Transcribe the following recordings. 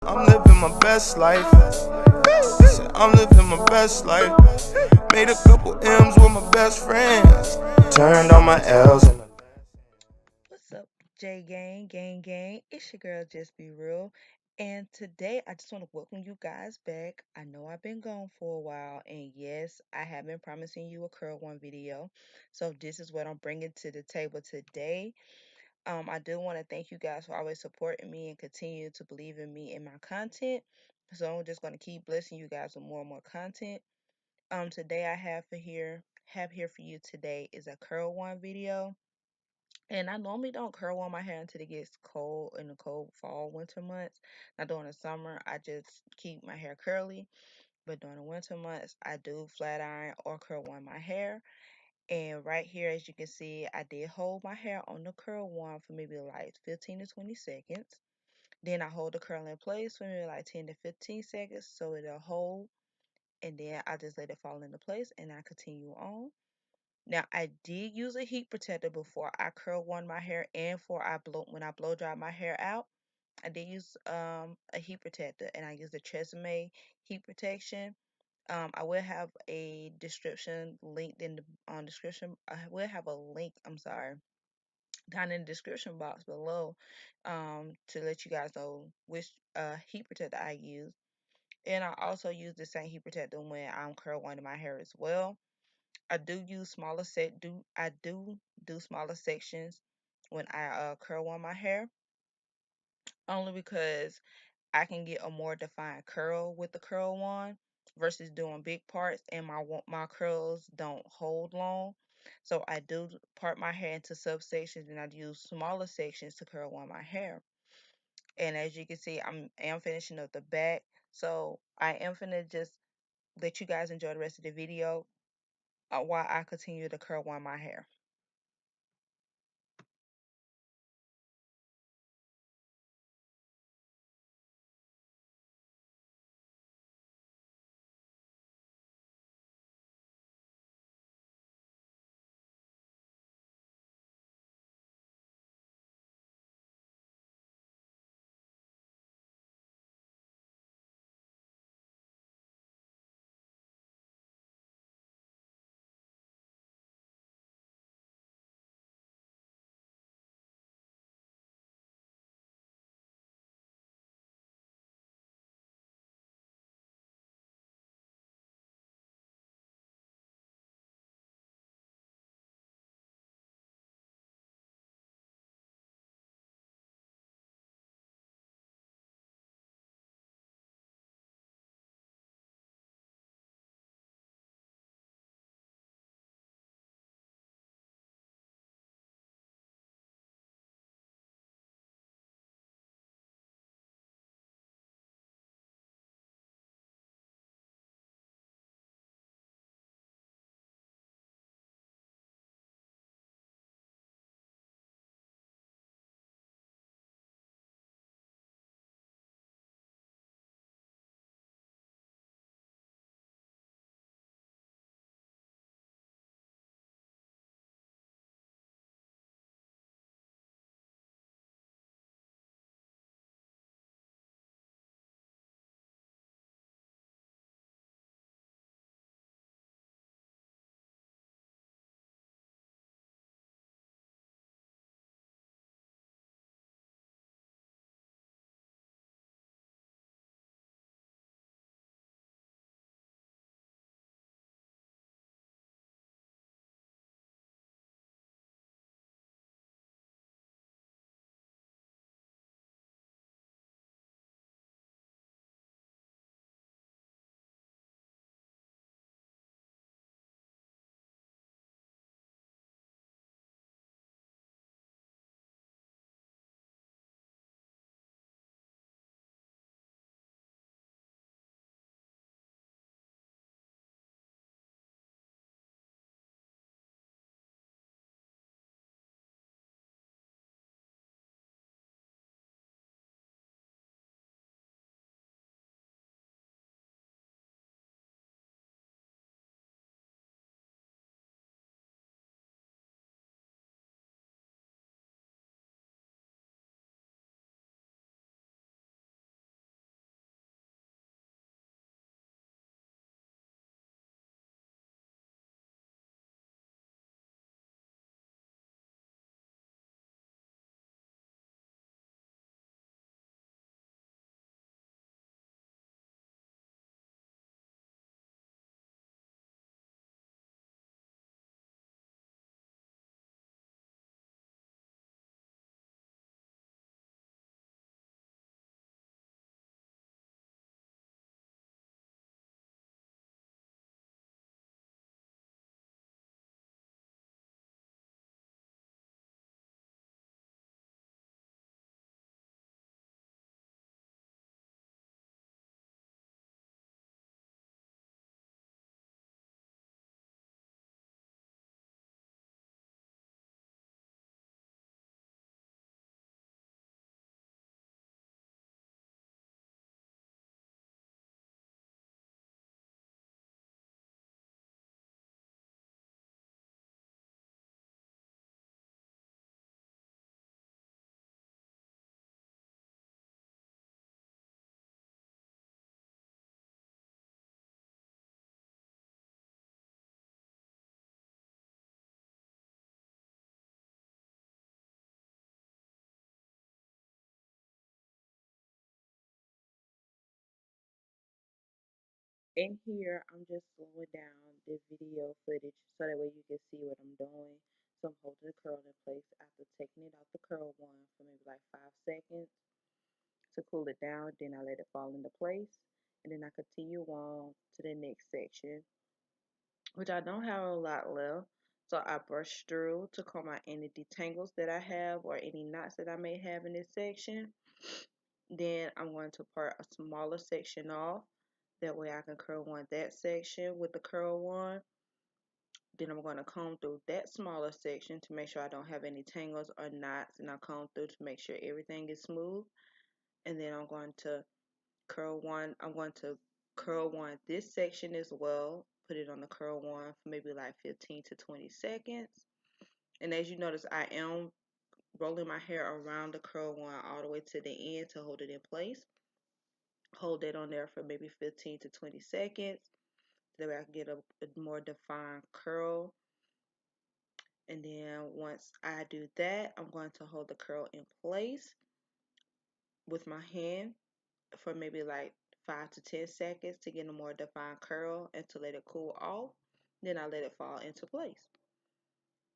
I'm living my best life. Said I'm living my best life. Made a couple M's with my best friends. Turned on my L's and What's up, Jaegang, gang? It's your girl, Just Be Real. And today, I just want to welcome you guys back. I know I've been gone for a while, and yes, I have been promising you a curl one video. So this is what I'm bringing to the table today. I do want to thank you guys for always supporting me and continue to believe in me and my content. So I'm just going to keep blessing you guys with more and more content. Today I have here for you today is a curl one video. And I normally don't curl on my hair until it gets cold in the cold fall, winter months. Now during the summer, I just keep my hair curly. But during the winter months, I do flat iron or curl on my hair. And right here, as you can see, I did hold my hair on the curl one for maybe like 15 to 20 seconds. Then I hold the curl in place for maybe like 10 to 15 seconds so it'll hold. And then I just let it fall into place and I continue on. Now I did use a heat protector before I curl one my hair and for I blow when I blow dry my hair out. I did use a heat protector and I used the Tressume heat protection. I will have a description linked in the description. I will have a link. I'm sorry, down in the description box below, to let you guys know which heat protector I use. And I also use the same heat protector when I'm curl winding my hair as well. I do use smaller set do I do smaller sections when I curl on my hair, only because I can get a more defined curl with the curl wand versus doing big parts and my curls don't hold long. So I do part my hair into subsections and I use smaller sections to curl on my hair. And as you can see, am finishing up the back. So I am finna just let you guys enjoy the rest of the video while I continue to curl on my hair. In here, I'm just slowing down the video footage so that way you can see what I'm doing. So I'm holding the curl in place after taking it out the curl one for maybe like 5 seconds to cool it down. Then I let it fall into place. And then I continue on to the next section, which I don't have a lot left. So I brush through to comb out any detangles that I have or any knots that I may have in this section. Then I'm going to part a smaller section off. That way I can curl one that section with the curl one. Then I'm going to comb through that smaller section to make sure I don't have any tangles or knots. And I'll comb through to make sure everything is smooth. And then I'm going to curl one. I'm going to curl one this section as well. Put it on the curl one for maybe like 15 to 20 seconds. And as you notice, I am rolling my hair around the curl one all the way to the end to hold it in place. Hold that on there for maybe 15 to 20 seconds. That way I can get a more defined curl. And then once I do that, I'm going to hold the curl in place with my hand for maybe like 5 to 10 seconds to get a more defined curl and to let it cool off. Then I let it fall into place.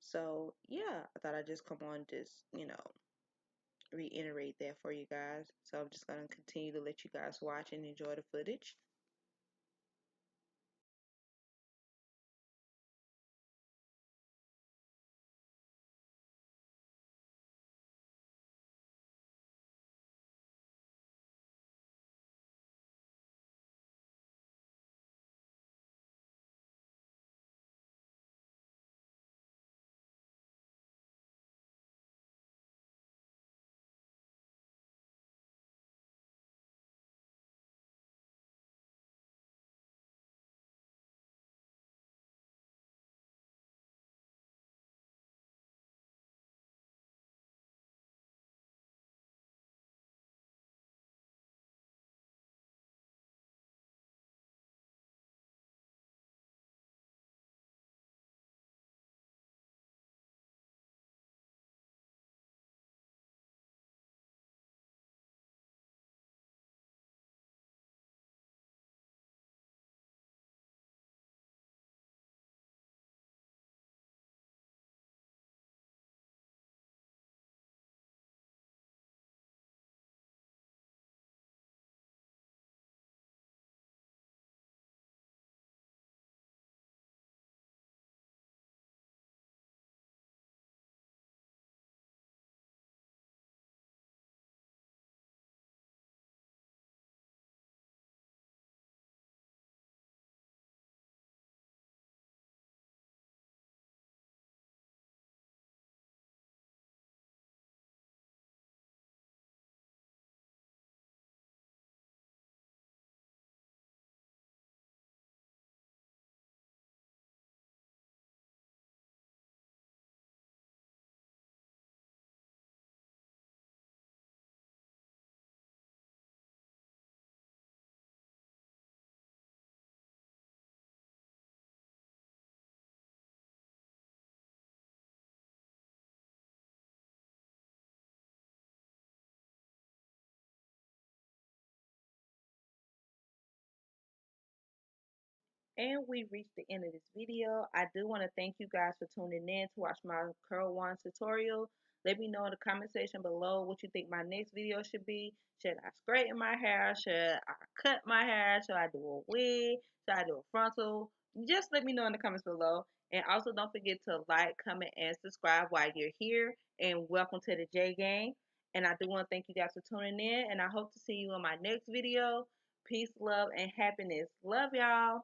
So yeah, I thought I'd just come on just, reiterate that for you guys. So I'm just going to continue to let you guys watch and enjoy the footage. And we reached the end of this video. I do want to thank you guys for tuning in to watch my curl one tutorial. Let me know in the comment section below what you think my next video should be. Should I straighten my hair? Should I cut my hair? Should I do a wig? Should I do a frontal? Just let me know in the comments below. And also don't forget to like, comment, and subscribe while you're here. And welcome to the Jaegang. And I do want to thank you guys for tuning in. And I hope to see you in my next video. Peace, love, and happiness. Love y'all.